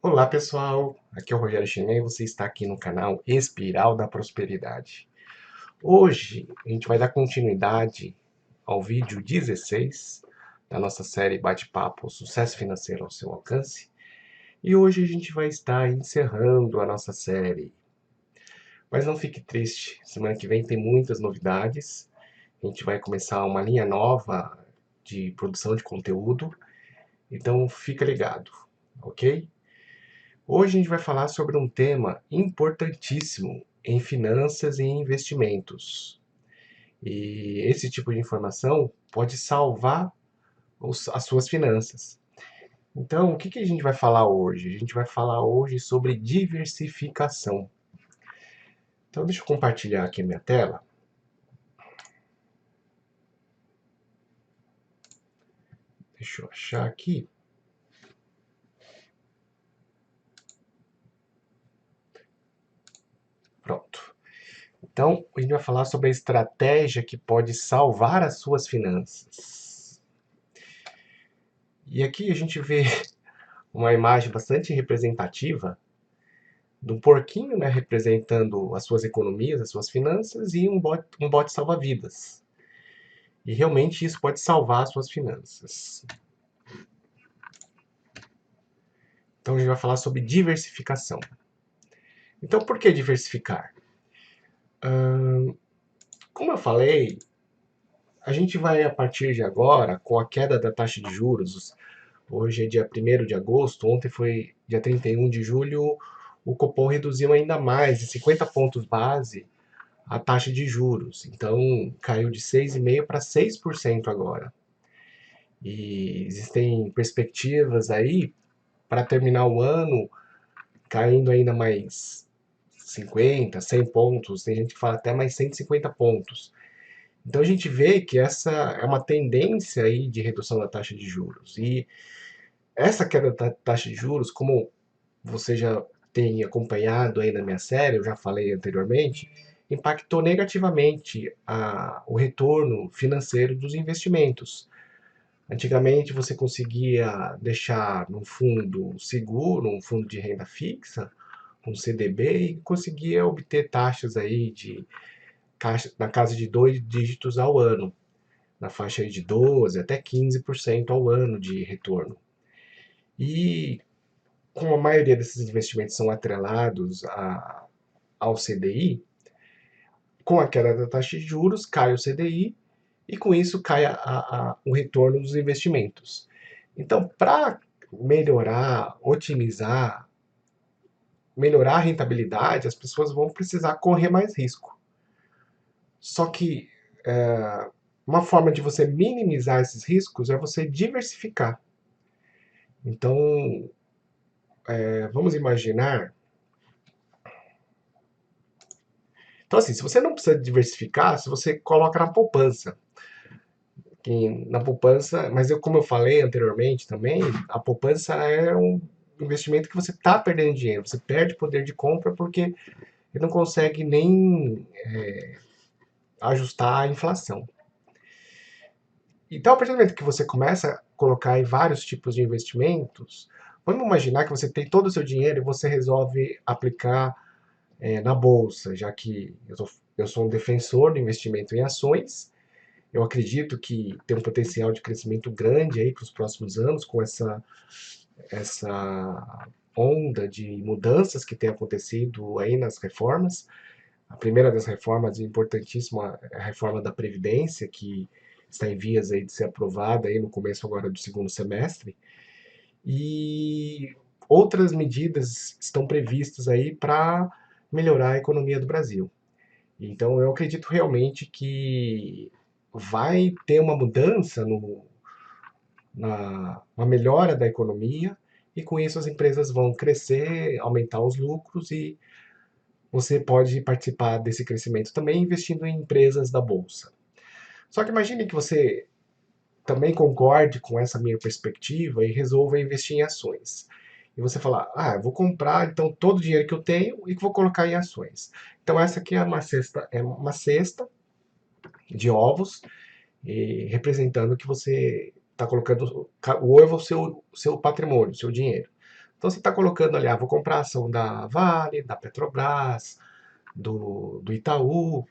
Olá pessoal, aqui é o Rogério Chenet e você está aqui no canal Espiral da Prosperidade. Hoje a gente vai dar continuidade ao vídeo 16 da nossa série Bate-Papo Sucesso Financeiro ao Seu Alcance. E hoje a gente vai estar encerrando a nossa série. Mas não fique triste, semana que vem tem muitas novidades. A gente vai começar uma linha nova de produção de conteúdo, então fica ligado, ok? Hoje a gente vai falar sobre um tema importantíssimo em finanças e investimentos. E esse tipo de informação pode salvar as suas finanças. Então, o que a gente vai falar hoje? A gente vai falar hoje sobre diversificação. Então, deixa eu compartilhar aqui a minha tela. Deixa eu achar aqui. Pronto. Então, a gente vai falar sobre a estratégia que pode salvar as suas finanças. E aqui a gente vê uma imagem bastante representativa do porquinho, né, representando as suas economias, as suas finanças, e um bote salva-vidas. E realmente isso pode salvar as suas finanças. Então a gente vai falar sobre diversificação. Então por que diversificar? Como eu falei, a gente vai a partir de agora, com a queda da taxa de juros, hoje é dia 1º de agosto, ontem foi dia 31 de julho, o Copom reduziu ainda mais, de 50 pontos base, a taxa de juros. Então, caiu de 6,5% para 6% agora. E existem perspectivas aí para terminar o ano caindo ainda mais 50, 100 pontos. Tem gente que fala até mais 150 pontos. Então a gente vê que essa é uma tendência aí de redução da taxa de juros. E essa queda da taxa de juros, como você já tem acompanhado aí na minha série, eu já falei anteriormente, impactou negativamente o retorno financeiro dos investimentos. Antigamente você conseguia deixar num fundo seguro, um fundo de renda fixa, um CDB, e conseguia obter taxas aí na casa de 2 dígitos ao ano, na faixa aí de 12 até 15% ao ano de retorno. E como a maioria desses investimentos são atrelados ao CDI, com a queda da taxa de juros, cai o CDI e com isso cai o retorno dos investimentos. Então, para melhorar, otimizar, melhorar a rentabilidade, as pessoas vão precisar correr mais risco. Só que uma forma de você minimizar esses riscos é você diversificar. Então, vamos imaginar. Então, assim, se você não precisa diversificar, se você coloca na poupança, na poupança, mas como eu falei anteriormente também, a poupança é um investimento que você está perdendo dinheiro, você perde poder de compra porque ele não consegue nem ajustar a inflação. Então, a partir do momento que você começa a colocar em vários tipos de investimentos, vamos imaginar que você tem todo o seu dinheiro e você resolve aplicar na bolsa, já que eu sou um defensor do investimento em ações. Eu acredito que tem um potencial de crescimento grande aí para os próximos anos, com essa onda de mudanças que tem acontecido aí nas reformas. A primeira das reformas importantíssima é a reforma da Previdência, que está em vias aí de ser aprovada aí no começo agora do segundo semestre. E outras medidas estão previstas aí para melhorar a economia do Brasil. Então eu acredito realmente que vai ter uma mudança uma melhora da economia e com isso as empresas vão crescer, aumentar os lucros e você pode participar desse crescimento também investindo em empresas da bolsa. Só que imagine que você também concorde com essa minha perspectiva e resolva investir em ações. E você falar, vou comprar então todo o dinheiro que eu tenho e vou colocar em ações. Então essa aqui é uma cesta de ovos, representando que você está colocando o ovo é o seu patrimônio, o seu dinheiro. Então você está colocando ali, vou comprar a ação da Vale, da Petrobras, do Itaú.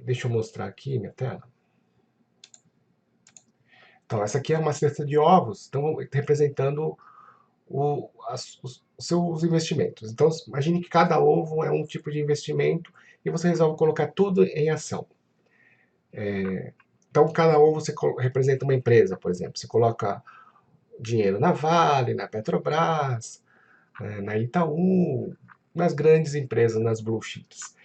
Deixa eu mostrar aqui minha tela. Então, essa aqui é uma cesta de ovos, então, representando os seus investimentos. Então, imagine que cada ovo é um tipo de investimento e você resolve colocar tudo em ação. Então, cada ovo você representa uma empresa, por exemplo. Você coloca dinheiro na Vale, na Petrobras, na Itaú, nas grandes empresas, nas blue chips.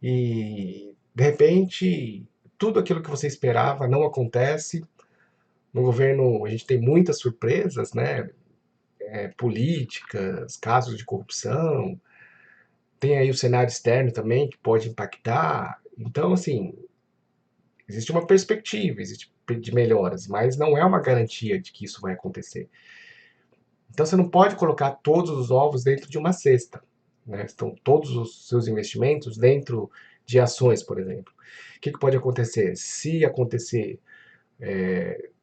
E, de repente, tudo aquilo que você esperava não acontece. No governo, a gente tem muitas surpresas, né? Políticas, casos de corrupção. Tem aí o cenário externo também que pode impactar. Então, assim, existe uma perspectiva, existe de melhoras, mas não é uma garantia de que isso vai acontecer. Então você não pode colocar todos os ovos dentro de uma cesta, né? Estão todos os seus investimentos dentro de ações, por exemplo. O que pode acontecer? Se acontecer,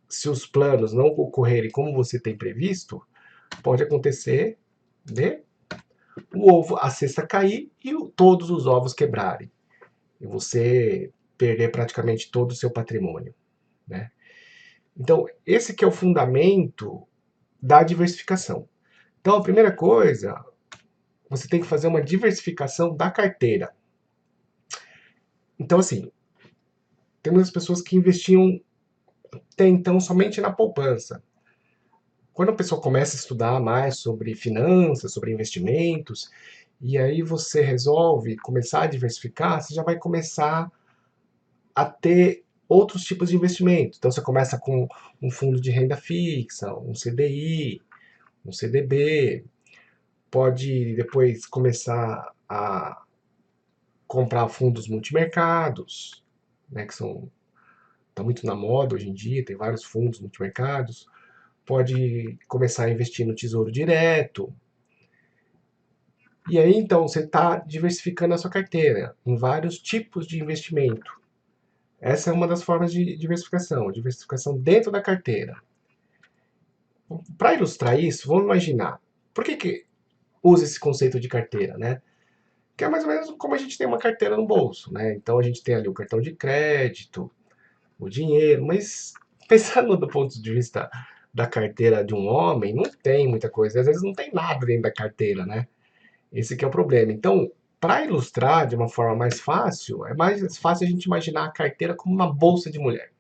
se os planos não ocorrerem como você tem previsto, pode acontecer de o ovo, a cesta cair e todos os ovos quebrarem. E você perder praticamente todo o seu patrimônio, né? Então, esse que é o fundamento da diversificação. Então, a primeira coisa, você tem que fazer uma diversificação da carteira. Então, assim, tem muitas pessoas que investiam até então somente na poupança. Quando a pessoa começa a estudar mais sobre finanças, sobre investimentos, e aí você resolve começar a diversificar, você já vai começar a ter outros tipos de investimento. Então você começa com um fundo de renda fixa, um CDI, um CDB, pode depois começar a comprar fundos multimercados, né, que tá muito na moda hoje em dia, tem vários fundos multimercados. Pode começar a investir no Tesouro Direto. E aí então você está diversificando a sua carteira em vários tipos de investimento. Essa é uma das formas de diversificação dentro da carteira. Para ilustrar isso, vamos imaginar. Por que usa esse conceito de carteira, né? Que é mais ou menos como a gente tem uma carteira no bolso, né? Então a gente tem ali o cartão de crédito, o dinheiro, mas pensando do ponto de vista da carteira de um homem, não tem muita coisa, às vezes não tem nada dentro da carteira, né? Esse que é o problema. Então, para ilustrar de uma forma mais fácil, é mais fácil a gente imaginar a carteira como uma bolsa de mulher.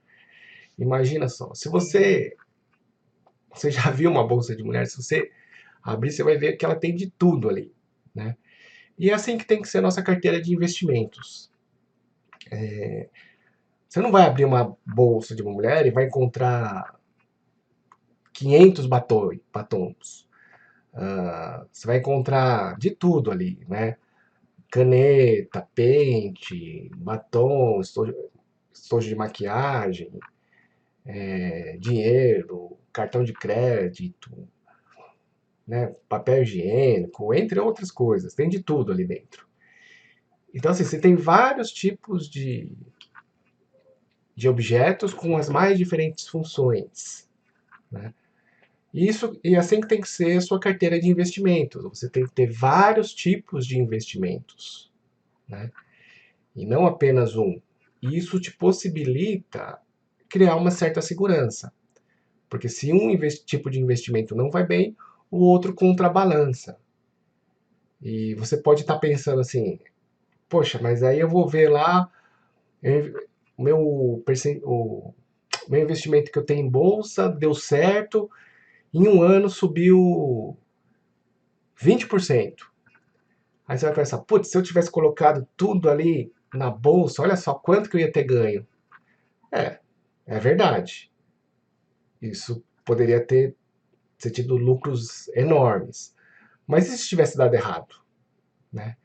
Imagina só, se você já viu uma bolsa de mulher, se você abrir, você vai ver que ela tem de tudo ali, né? E é assim que tem que ser a nossa carteira de investimentos. Você não vai abrir uma bolsa de uma mulher e vai encontrar 500 batons. Você vai encontrar de tudo ali, né? Caneta, pente, batom, estojo de maquiagem, dinheiro, cartão de crédito, né? Papel higiênico, entre outras coisas. Tem de tudo ali dentro. Então, assim, você tem vários tipos de objetos com as mais diferentes funções, né? E assim que tem que ser a sua carteira de investimentos. Você tem que ter vários tipos de investimentos, né? E não apenas um. E isso te possibilita criar uma certa segurança. Porque se um tipo de investimento não vai bem, o outro contrabalança. E você pode estar pensando assim, poxa, mas aí eu vou ver lá o meu investimento que eu tenho em bolsa deu certo, em um ano subiu 20%. Aí você vai pensar, putz, se eu tivesse colocado tudo ali na bolsa, olha só quanto que eu ia ter ganho. É, é verdade. Isso poderia ter tido lucros enormes. Mas e se tivesse dado errado, né?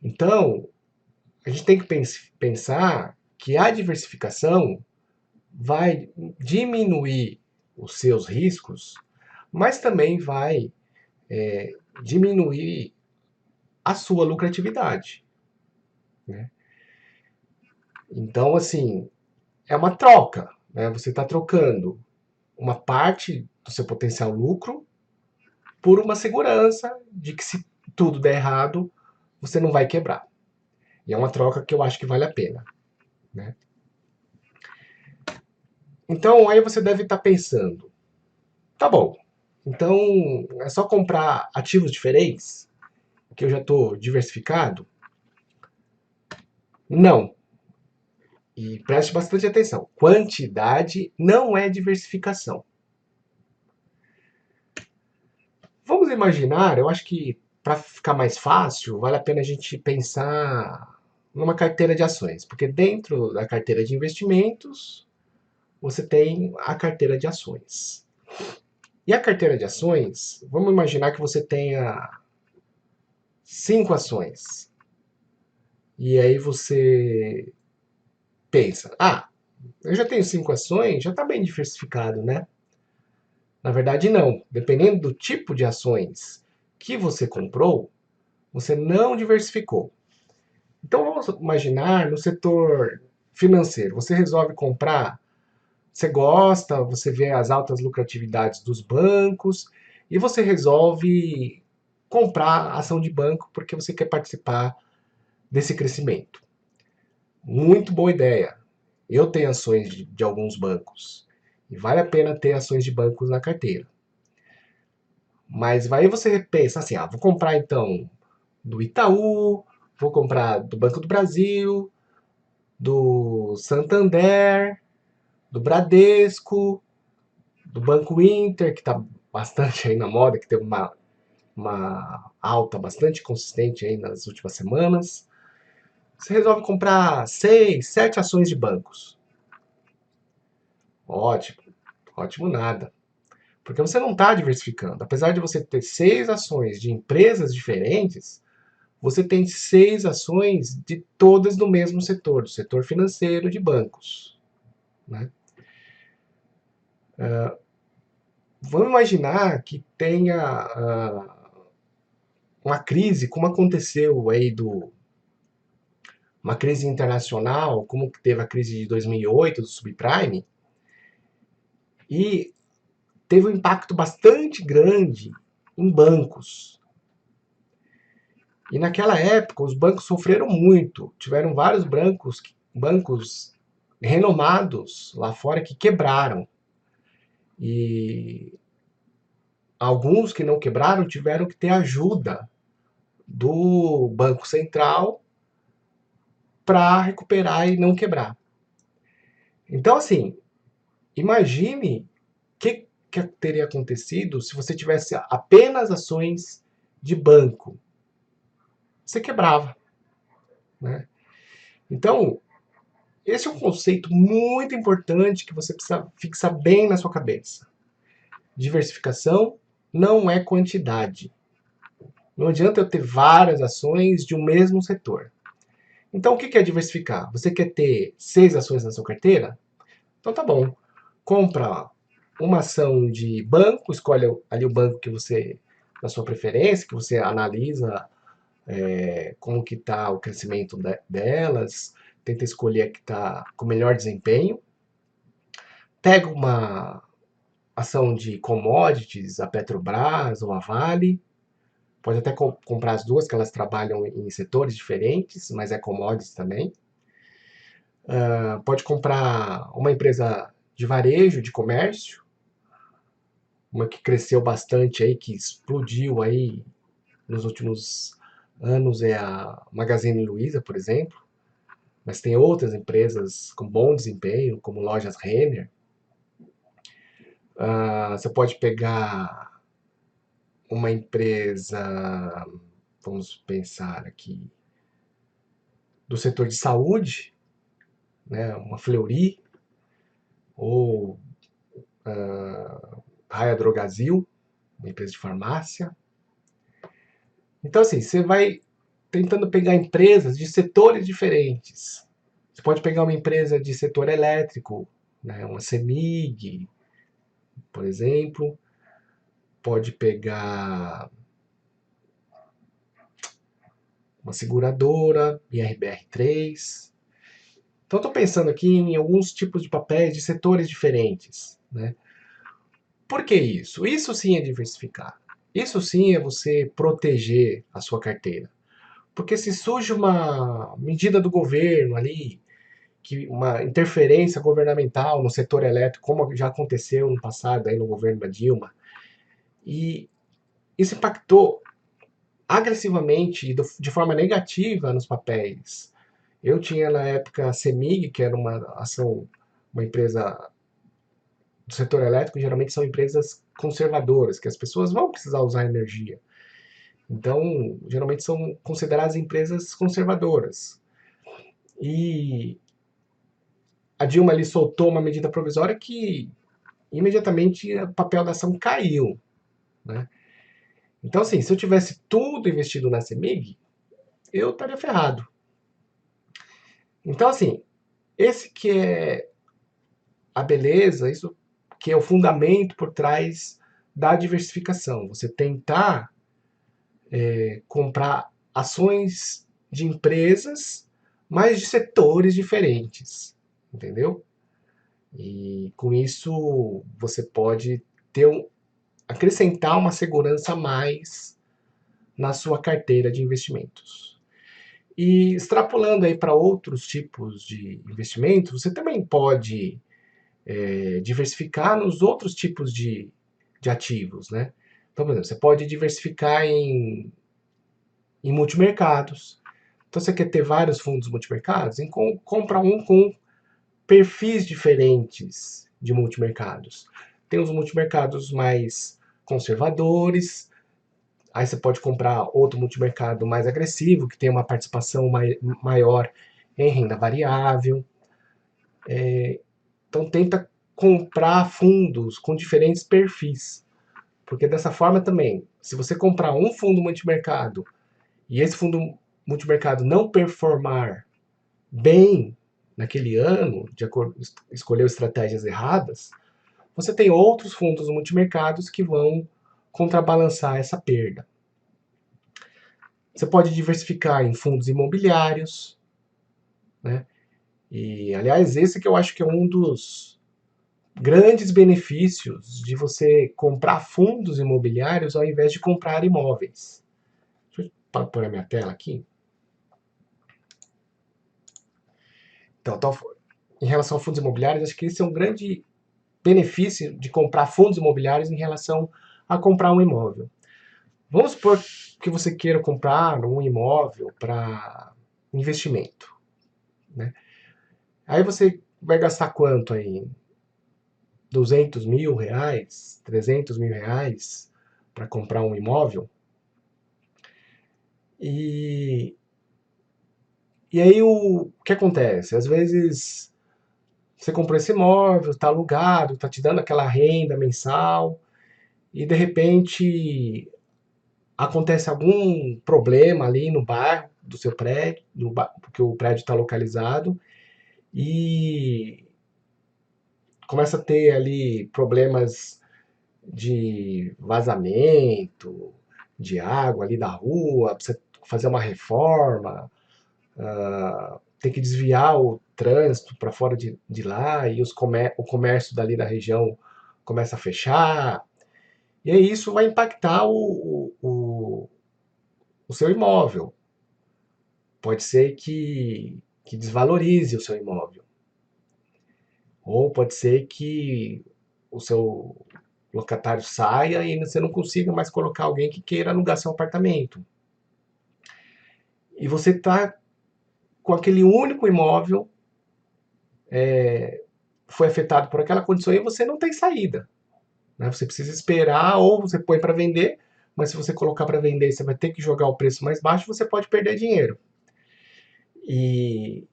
Então, a gente tem que pensar que a diversificação vai diminuir os seus riscos, mas também vai diminuir a sua lucratividade, né? Então, assim, é uma troca, né? Você está trocando uma parte do seu potencial lucro por uma segurança de que se tudo der errado, você não vai quebrar. E é uma troca que eu acho que vale a pena, né? Então aí você deve estar pensando, tá bom, então é só comprar ativos diferentes, que eu já estou diversificado? Não. E preste bastante atenção. Quantidade não é diversificação. Vamos imaginar, eu acho que para ficar mais fácil, vale a pena a gente pensar numa carteira de ações, porque dentro da carteira de investimentos, você tem a carteira de ações. E a carteira de ações, vamos imaginar que você tenha 5 ações. E aí você pensa, eu já tenho 5 ações, já está bem diversificado, né? Na verdade, não. Dependendo do tipo de ações que você comprou, você não diversificou. Então vamos imaginar no setor financeiro, você resolve comprar, você gosta, você vê as altas lucratividades dos bancos e você resolve comprar ação de banco porque você quer participar desse crescimento. Muito boa ideia. Eu tenho ações de alguns bancos e vale a pena ter ações de bancos na carteira. Mas aí você pensa assim, vou comprar então do Itaú, vou comprar do Banco do Brasil, do Santander, do Bradesco, do Banco Inter, que está bastante aí na moda, que teve uma alta bastante consistente aí nas últimas semanas. Você resolve comprar 6, 7 ações de bancos. Ótimo, ótimo nada. Porque você não está diversificando. Apesar de você ter 6 ações de empresas diferentes, você tem 6 ações de todas do mesmo setor, do setor financeiro de bancos, né? Vamos imaginar que tenha uma crise, como aconteceu aí uma crise internacional, como que teve a crise de 2008 do subprime, e teve um impacto bastante grande em bancos. E naquela época os bancos sofreram muito, tiveram vários bancos renomados lá fora que quebraram. E alguns que não quebraram tiveram que ter ajuda do Banco Central para recuperar e não quebrar. Então, assim, imagine o que teria acontecido se você tivesse apenas ações de banco. Você quebrava, né? Então, esse é um conceito muito importante que você precisa fixar bem na sua cabeça. Diversificação não é quantidade. Não adianta eu ter várias ações de um mesmo setor. Então, o que é diversificar? Você quer ter 6 ações na sua carteira? Então tá bom. Compra uma ação de banco, escolhe ali o banco que você, da sua preferência, que você analisa como que está o crescimento delas, tenta escolher a que está com melhor desempenho. Pega uma ação de commodities, a Petrobras ou a Vale. Pode até comprar as duas, que elas trabalham em setores diferentes, mas é commodities também. Pode comprar uma empresa de varejo, de comércio, uma que cresceu bastante aí, que explodiu aí nos últimos anos é a Magazine Luiza, por exemplo, mas tem outras empresas com bom desempenho, como lojas Renner. Você pode pegar uma empresa, vamos pensar aqui, do setor de saúde, né, uma Fleury, ou Raia Drogasil, uma empresa de farmácia. Então, assim, você vai tentando pegar empresas de setores diferentes. Você pode pegar uma empresa de setor elétrico, né, uma CEMIG, por exemplo. Pode pegar uma seguradora, IRBR3. Então, estou pensando aqui em alguns tipos de papéis de setores diferentes, né? Por que isso? Isso sim é diversificar. Isso sim é você proteger a sua carteira. Porque se surge uma medida do governo ali, que uma interferência governamental no setor elétrico, como já aconteceu no passado aí no governo da Dilma, e isso impactou agressivamente e de forma negativa nos papéis. Eu tinha na época a CEMIG, que era uma empresa do setor elétrico, geralmente são empresas conservadoras, que as pessoas vão precisar usar energia. Então, geralmente são consideradas empresas conservadoras. E a Dilma ali soltou uma medida provisória que imediatamente o papel da ação caiu, né? Então, assim, se eu tivesse tudo investido na CEMIG, eu estaria ferrado. Então, assim, esse que é a beleza, isso que é o fundamento por trás da diversificação. Você tentar comprar ações de empresas, mas de setores diferentes, entendeu? E com isso você pode ter acrescentar uma segurança a mais na sua carteira de investimentos. E extrapolando aí para outros tipos de investimentos, você também pode diversificar nos outros tipos de ativos, né? Então, por exemplo, você pode diversificar em multimercados. Então, você quer ter vários fundos multimercados? Compra um com perfis diferentes de multimercados. Tem os multimercados mais conservadores, aí você pode comprar outro multimercado mais agressivo, que tem uma participação maior em renda variável. Então tenta comprar fundos com diferentes perfis, porque dessa forma também, se você comprar um fundo multimercado e esse fundo multimercado não performar bem naquele ano, de acordo escolheu estratégias erradas, você tem outros fundos multimercados que vão contrabalançar essa perda. Você pode diversificar em fundos imobiliários, né? E, aliás, esse que eu acho que é um dos grandes benefícios de você comprar fundos imobiliários ao invés de comprar imóveis. Deixa eu pôr a minha tela aqui. Então, em relação a fundos imobiliários, acho que esse é um grande benefício de comprar fundos imobiliários em relação a comprar um imóvel. Vamos supor que você queira comprar um imóvel para investimento, né? Aí você vai gastar quanto aí? 200 mil reais, 300 mil reais para comprar um imóvel. E, e aí o que acontece? Às vezes você comprou esse imóvel, está alugado, está te dando aquela renda mensal, e de repente acontece algum problema ali no bairro do seu prédio, porque o prédio está localizado, e começa a ter ali problemas de vazamento, de água ali da rua, precisa fazer uma reforma, tem que desviar o trânsito para fora de lá e o comércio dali da região começa a fechar. E aí isso vai impactar o seu imóvel. Pode ser que desvalorize o seu imóvel. Ou pode ser que o seu locatário saia e você não consiga mais colocar alguém que queira alugar seu apartamento. E você está com aquele único imóvel, foi afetado por aquela condição e você não tem saída. Né? Você precisa esperar ou você põe para vender, mas se você colocar para vender, você vai ter que jogar o preço mais baixo, você pode perder dinheiro. E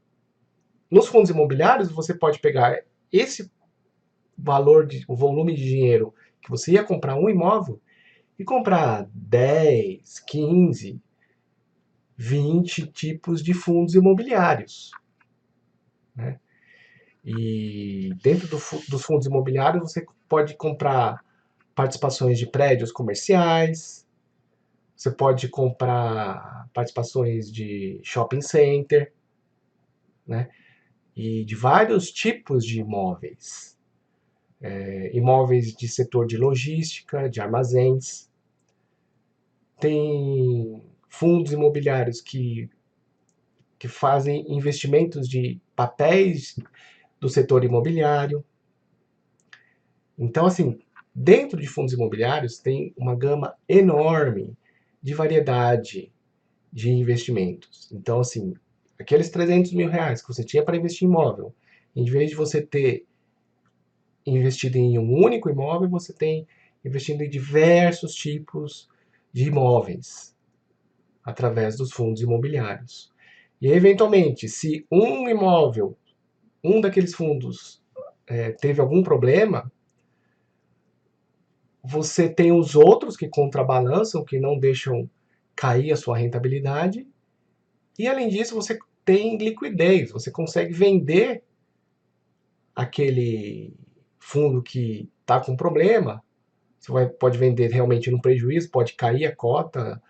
nos fundos imobiliários, você pode pegar esse o volume de dinheiro que você ia comprar um imóvel e comprar 10, 15, 20 tipos de fundos imobiliários. Né? E dentro dos fundos imobiliários você pode comprar participações de prédios comerciais, você pode comprar participações de shopping center, né? E de vários tipos de imóveis. Imóveis de setor de logística, de armazéns. tem fundos imobiliários que fazem investimentos de papéis do setor imobiliário. Então, assim, dentro de fundos imobiliários tem uma gama enorme de variedade de investimentos. Então, assim, aqueles 300 mil reais que você tinha para investir em imóvel, em vez de você ter investido em um único imóvel, você tem investido em diversos tipos de imóveis através dos fundos imobiliários. E eventualmente, se um imóvel, um daqueles fundos teve algum problema, você tem os outros que contrabalançam, que não deixam cair a sua rentabilidade, e além disso você tem liquidez, você consegue vender aquele fundo que está com problema, pode vender realmente no prejuízo, pode cair a cota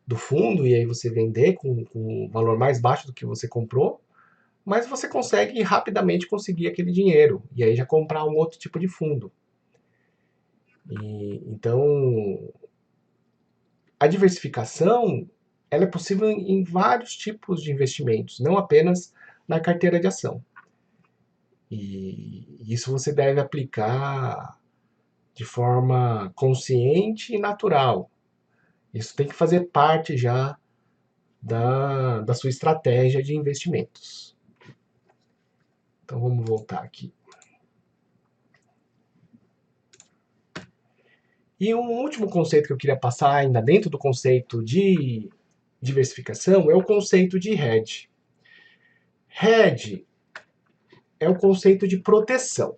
do fundo e aí você vender com um valor mais baixo do que você comprou, mas você consegue rapidamente conseguir aquele dinheiro e aí já comprar um outro tipo de fundo. Então, a diversificação ela é possível em vários tipos de investimentos, não apenas na carteira de ação. E isso você deve aplicar de forma consciente e natural. Isso tem que fazer parte já da sua estratégia de investimentos. Então vamos voltar aqui. E um último conceito que eu queria passar, ainda dentro do conceito de diversificação, é o conceito de hedge. Hedge é o conceito de proteção.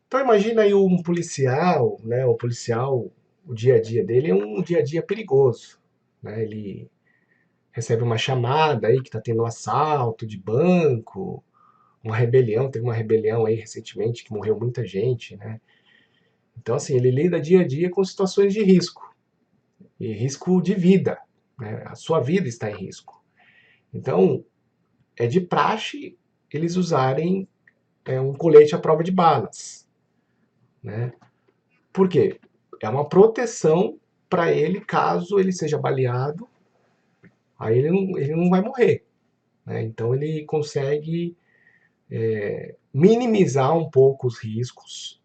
Então imagina aí um policial, né? O policial, o dia a dia dele é um dia a dia perigoso, né? Ele recebe uma chamada aí que está tendo um assalto de banco, uma rebelião, teve uma rebelião aí recentemente que morreu muita gente, né? Então assim, ele lida dia a dia com situações de risco, e risco de vida, né? A sua vida está em risco. Então, é de praxe eles usarem um colete à prova de balas, né? Por quê? É uma proteção para ele caso ele seja baleado, aí ele não vai morrer, né? Então ele consegue minimizar um pouco os riscos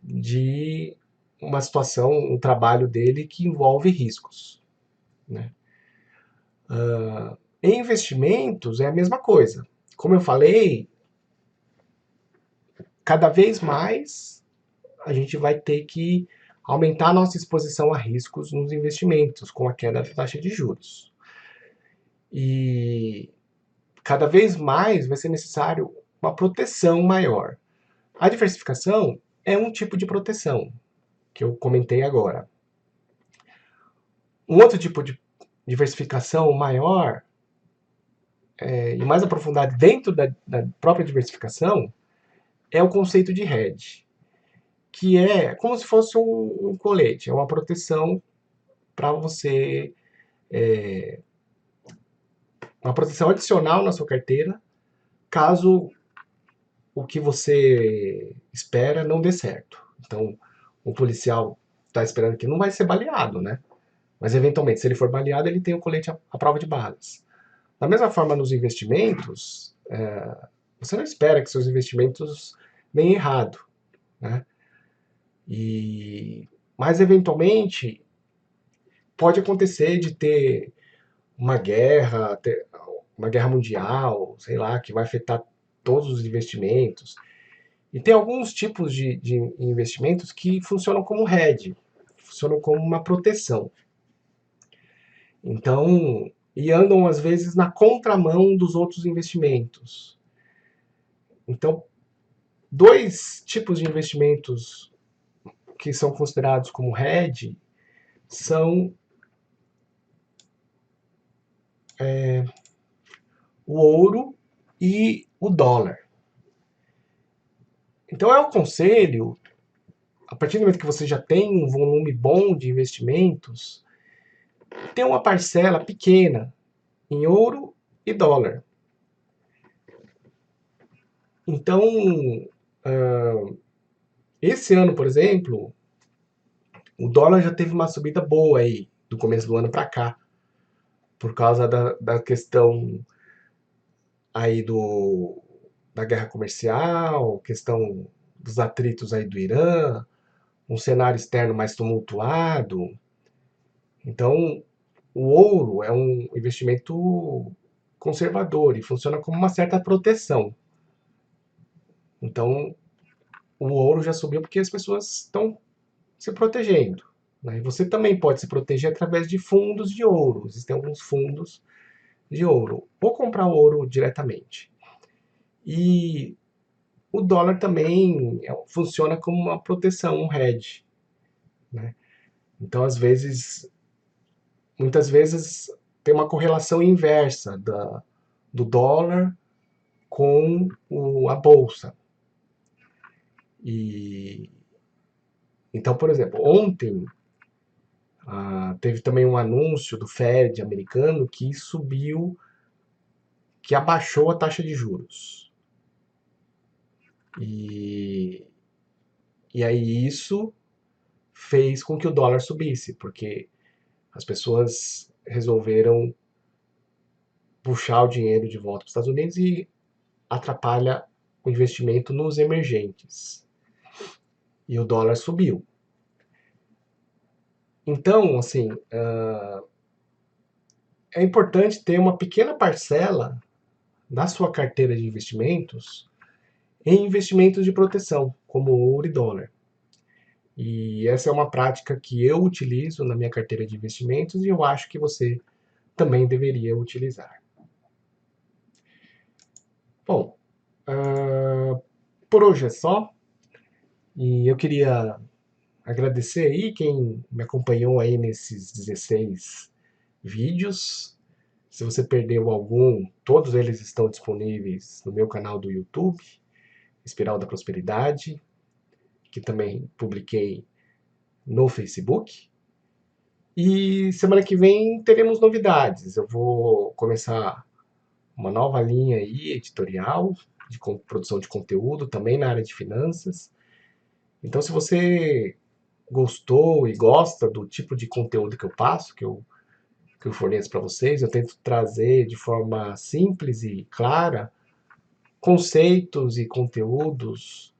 de uma situação, um trabalho dele que envolve riscos, né? Em investimentos é a mesma coisa. Como eu falei, cada vez mais a gente vai ter que aumentar a nossa exposição a riscos nos investimentos com a queda da taxa de juros. E cada vez mais vai ser necessário uma proteção maior. A diversificação é um tipo de proteção que eu comentei agora. Um outro tipo de diversificação maior e mais aprofundado dentro da própria diversificação é o conceito de hedge, que é como se fosse um colete, é uma proteção para você, uma proteção adicional na sua carteira, caso o que você espera não dê certo. Então, o policial está esperando que não vai ser baleado, né? Mas eventualmente, se ele for baleado, ele tem o colete à prova de balas. Da mesma forma, nos investimentos, você não espera que seus investimentos deem errado, né? Mas eventualmente pode acontecer de ter uma guerra mundial, sei lá, que vai afetar todos os investimentos. E tem alguns tipos de investimentos que funcionam como hedge, funcionam como uma proteção. Então, e andam às vezes na contramão dos outros investimentos. Então, dois tipos de investimentos que são considerados como hedge são o ouro e o dólar. Então é um conselho, a partir do momento que você já tem um volume bom de investimentos, ter uma parcela pequena em ouro e dólar. Então, esse ano, por exemplo, O dólar já teve uma subida boa aí, do começo do ano para cá, por causa da questão aí da guerra comercial, questão dos atritos aí do Irã, um cenário externo mais tumultuado. Então, o ouro é um investimento conservador e funciona como uma certa proteção. Então, o ouro já subiu porque as pessoas estão se protegendo, né? E você também pode se proteger através de fundos de ouro. Existem alguns fundos de ouro. Ou comprar ouro diretamente. E o dólar também funciona como uma proteção, um hedge, né? Então, muitas vezes tem uma correlação inversa do dólar com a bolsa. E então, por exemplo, ontem teve também um anúncio do Fed americano que subiu, que abaixou a taxa de juros. E, e aí isso fez com que o dólar subisse, porque as pessoas resolveram puxar o dinheiro de volta para os Estados Unidos e atrapalha o investimento nos emergentes. E o dólar subiu. Então, assim, é importante ter uma pequena parcela da sua carteira de investimentos em investimentos de proteção, como ouro e dólar. E essa é uma prática que eu utilizo na minha carteira de investimentos e eu acho que você também deveria utilizar. Bom, por hoje é só. E eu queria agradecer aí quem me acompanhou aí nesses 16 vídeos. Se você perdeu algum, todos eles estão disponíveis no meu canal do YouTube, Espiral da Prosperidade, que também publiquei no Facebook. E semana que vem teremos novidades. Eu vou começar uma nova linha aí, editorial, de produção de conteúdo, também na área de finanças. Então, se você gostou e gosta do tipo de conteúdo que eu passo, que eu forneço para vocês, eu tento trazer de forma simples e clara conceitos e conteúdos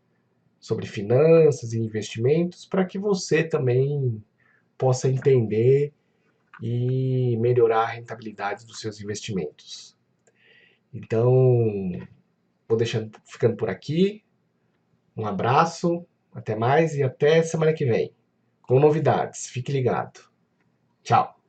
sobre finanças e investimentos para que você também possa entender e melhorar a rentabilidade dos seus investimentos. Então, vou ficando por aqui. Um abraço, até mais e até semana que vem, com novidades. Fique ligado. Tchau.